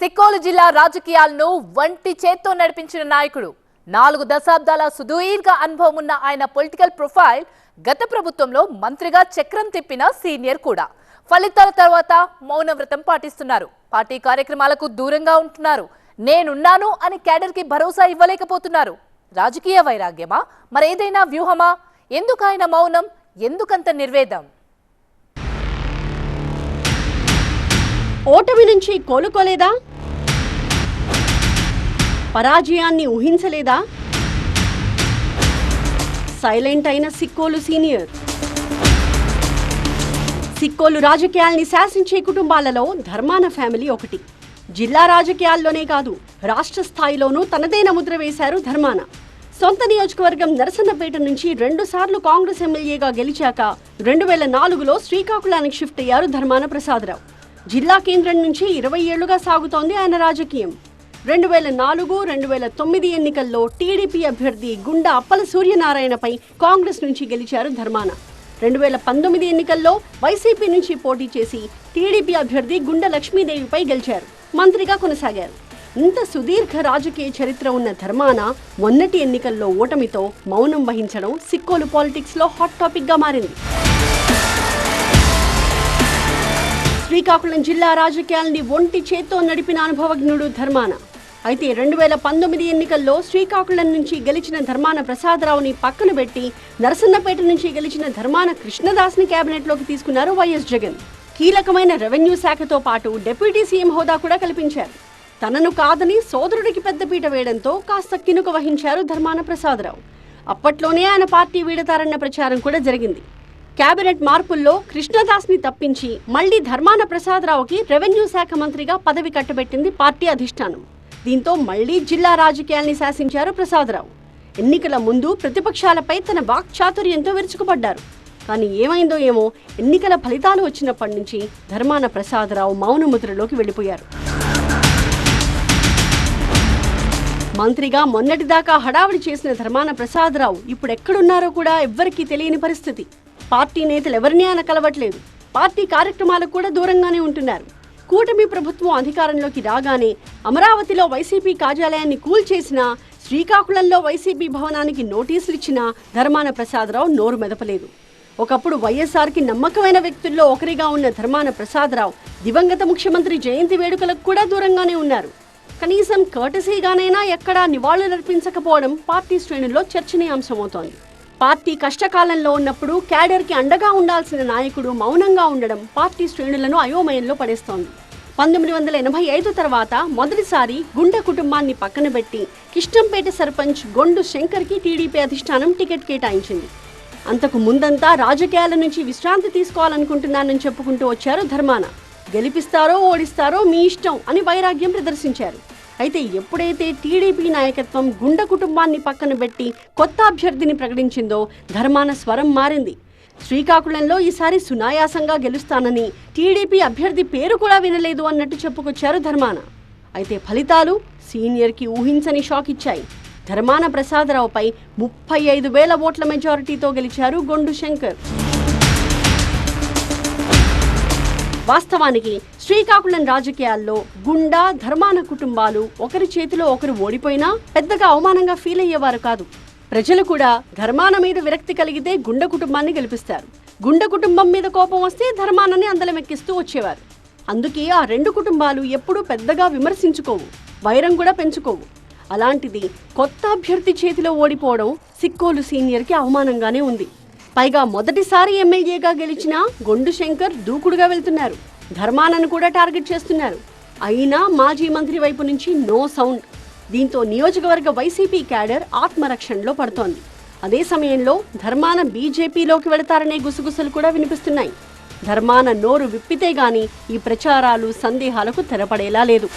సిక్కోలు జిల్లా రాజకీయాలను వంటి చేత్తో నడిపించిన నాయకుడు 4 దశాబ్దాల సుదీర్ఘ అనుభవం ఉన్న ఆయన పొలిటికల్ ప్రొఫైల్ గత ప్రభుత్వంలో మంత్రిగా చక్రం తిప్పిన సీనియర్ కూడా. ఫలితాల తర్వాత మౌన వ్రతం పాటిస్తున్నారు. పార్టీ కార్యక్రమాలకు దూరంగా ఉంటున్నారు. నేనున్నాను అని క్యాడర్కి భరోసా ఇవ్వలేకపోతున్నారు. రాజకీయ వైరాగ్యమా, మరేదైనా వ్యూహమా? ఎందుకు ఆయన మౌనం? ఎందుకంత నిర్వేదం? ఓటమి నుంచి కోలుకోలేదా? పరాజయాన్ని ఊహించలేదా? సైలెంట్ అయిన సిక్కోలు సీనియర్. సిక్కోలు రాజకీయాల్ని శాసించే కుటుంబాలలో ధర్మాన ఫ్యామిలీ ఒకటి. జిల్లా రాజకీయాల్లోనే కాదు, రాష్ట్ర స్థాయిలోనూ తనదైన ముద్ర వేశారు ధర్మాన. సొంత నియోజకవర్గం నరసన్నపేట నుంచి 2 సార్లు కాంగ్రెస్ ఎమ్మెల్యేగా గెలిచాక 2004లో శ్రీకాకుళానికి షిఫ్ట్ అయ్యారు ధర్మాన ప్రసాదరావు. జిల్లా కేంద్రం నుంచి 20 ఏళ్లుగా సాగుతోంది ఆయన రాజకీయం. 2004-2009 ఎన్నికల్లో టీడీపీ అభ్యర్థి గుండా అప్పల సూర్యనారాయణపై కాంగ్రెస్ నుంచి గెలిచారు ధర్మాన. 2019 ఎన్నికల్లో వైసీపీ నుంచి పోటీ చేసి టీడీపీ అభ్యర్థి గుండా లక్ష్మీదేవిపై గెలిచారు. మంత్రిగా కొనసాగారు. ఇంత సుదీర్ఘ రాజకీయ చరిత్ర ఉన్న ధర్మాన మొన్నటి ఎన్నికల్లో ఓటమితో మౌనం వహించడం సిక్కోలు పాలిటిక్స్ లో హాట్ టాపిక్ గా మారింది. శ్రీకాకుళం జిల్లా రాజకీయాల్ని ఒంటి చేత్తో నడిపిన అనుభవజ్ఞుడు ధర్మాన. అయితే 2019 ఎన్నికల్లో శ్రీకాకుళం నుంచి గెలిచిన ధర్మాన ప్రసాదరావుని పక్కన పెట్టి నరసన్నపేట నుంచి గెలిచిన ధర్మాన కృష్ణదాస్ని కేబినెట్లోకి తీసుకున్నారు వైఎస్ జగన్. కీలకమైన రెవెన్యూ శాఖతో పాటు డిప్యూటీ సీఎం హోదా కూడా కల్పించారు. తనను కాదని సోదరుడికి పెద్దపీట వేయడంతో కాస్త కినుక వహించారు ధర్మాన ప్రసాదరావు. అప్పట్లోనే ఆయన పార్టీ వీడతారన్న ప్రచారం కూడా జరిగింది. కేబినెట్ మార్పుల్లో కృష్ణదాస్ని తప్పించి మళ్లీ ధర్మాన ప్రసాదరావుకి రెవెన్యూ శాఖ మంత్రిగా పదవి కట్టబెట్టింది పార్టీ అధిష్టానం. దీంతో మళ్లీ జిల్లా రాజకీయాల్ని శాసించారు ప్రసాదరావు. ఎన్నికల ముందు ప్రతిపక్షాలపై తన వాక్చాతుర్యంతో విరుచుకుపడ్డారు. కానీ ఏమైందో ఏమో, ఎన్నికల ఫలితాలు వచ్చినప్పటి నుంచి ధర్మాన ప్రసాదరావు మౌన ముద్రలోకి వెళ్లిపోయారు. మంత్రిగా మొన్నటిదాకా హడావిడి చేసిన ధర్మాన ప్రసాదరావు ఇప్పుడు ఎక్కడున్నారో కూడా ఎవ్వరికీ తెలియని పరిస్థితి. పార్టీ నేతలు ఎవరినీ ఆయన కలవట్లేదు. పార్టీ కార్యక్రమాలకు కూడా దూరంగానే ఉంటున్నారు. కూటమి ప్రభుత్వం అధికారంలోకి రాగానే అమరావతిలో వైసీపీ కార్యాలయాన్ని కూల్చేసినా, శ్రీకాకుళంలో వైసీపీ భవనానికి నోటీసులు ఇచ్చినా ధర్మాన ప్రసాదరావు నోరు మెదపలేదు. ఒకప్పుడు వైఎస్ఆర్కి నమ్మకమైన వ్యక్తుల్లో ఒకరిగా ఉన్న ధర్మాన ప్రసాదరావు దివంగత ముఖ్యమంత్రి జయంతి వేడుకలకు కూడా దూరంగానే ఉన్నారు. కనీసం కర్టసీగానైనా ఎక్కడా నివాళులర్పించకపోవడం పార్టీ శ్రేణుల్లో చర్చనీయాంశమవుతోంది. పార్టీ కష్టకాలంలో ఉన్నప్పుడు క్యాడర్కి అండగా ఉండాల్సిన నాయకుడు మౌనంగా ఉండడం పార్టీ శ్రేణులను అయోమయంలో పడేస్తోంది. 1985 తర్వాత మొదటిసారి గుండా కుటుంబాన్ని పక్కన పెట్టి కిష్టంపేట సర్పంచ్ గొండు శంకర్కి టీడీపీ అధిష్టానం టికెట్ కేటాయించింది. అంతకు ముందంతా రాజకీయాల నుంచి విశ్రాంతి తీసుకోవాలనుకుంటున్నానని చెప్పుకుంటూ వచ్చారు ధర్మాన. గెలిపిస్తారో ఓడిస్తారో మీ ఇష్టం అని వైరాగ్యం ప్రదర్శించారు. అయితే ఎప్పుడైతే టీడీపీ నాయకత్వం గుండా కుటుంబాన్ని పక్కన పెట్టి కొత్త అభ్యర్థిని ప్రకటించిందో ధర్మాన స్వరం మారింది. శ్రీకాకుళంలో ఈసారి సునాయాసంగా గెలుస్తానని, టీడీపీ అభ్యర్థి పేరు కూడా వినలేదు అన్నట్టు చెప్పుకొచ్చారు ధర్మాన. అయితే ఫలితాలు సీనియర్కి ఊహించని షాక్ ఇచ్చాయి. ధర్మాన ప్రసాదరావుపై 35,000 ఓట్ల మెజారిటీతో గెలిచారు గొండు శంకర్. వాస్తవానికి శ్రీకాకుళం రాజకీయాల్లో గుండా ధర్మాన కుటుంబాలు ఒకరి చేతిలో ఒకరు ఓడిపోయినా పెద్దగా అవమానంగా ఫీల్ అయ్యేవారు కాదు. ప్రజలు కూడా ధర్మాన మీద విరక్తి కలిగితే గుండా కుటుంబాన్ని గెలిపిస్తారు. గుండా కుటుంబం మీద కోపం వస్తే ధర్మానని అందలమెక్కిస్తూ వచ్చేవారు. అందుకే ఆ 2 కుటుంబాలు ఎప్పుడూ పెద్దగా విమర్శించుకోవు, వైరం కూడా పెంచుకోవు. అలాంటిది కొత్త అభ్యర్థి చేతిలో ఓడిపోవడం సిక్కోలు సీనియర్కి అవమానంగానే ఉంది. పైగా మొదటిసారి ఎమ్మెల్యేగా గెలిచిన గొండు శంకర్ దూకుడుగా వెళ్తున్నారు. ధర్మానను కూడా టార్గెట్ చేస్తున్నారు. అయినా మాజీ మంత్రి వైపు నుంచి నో సౌండ్. దీంతో నియోజకవర్గ వైసీపీ క్యాడర్ ఆత్మరక్షణలో పడుతోంది. అదే సమయంలో ధర్మాన బీజేపీలోకి వెళతారనే గుసగుసలు కూడా వినిపిస్తున్నాయి. ధర్మాన నోరు విప్పితే గానీ ఈ ప్రచారాలు, సందేహాలకు తెరపడేలా లేదు.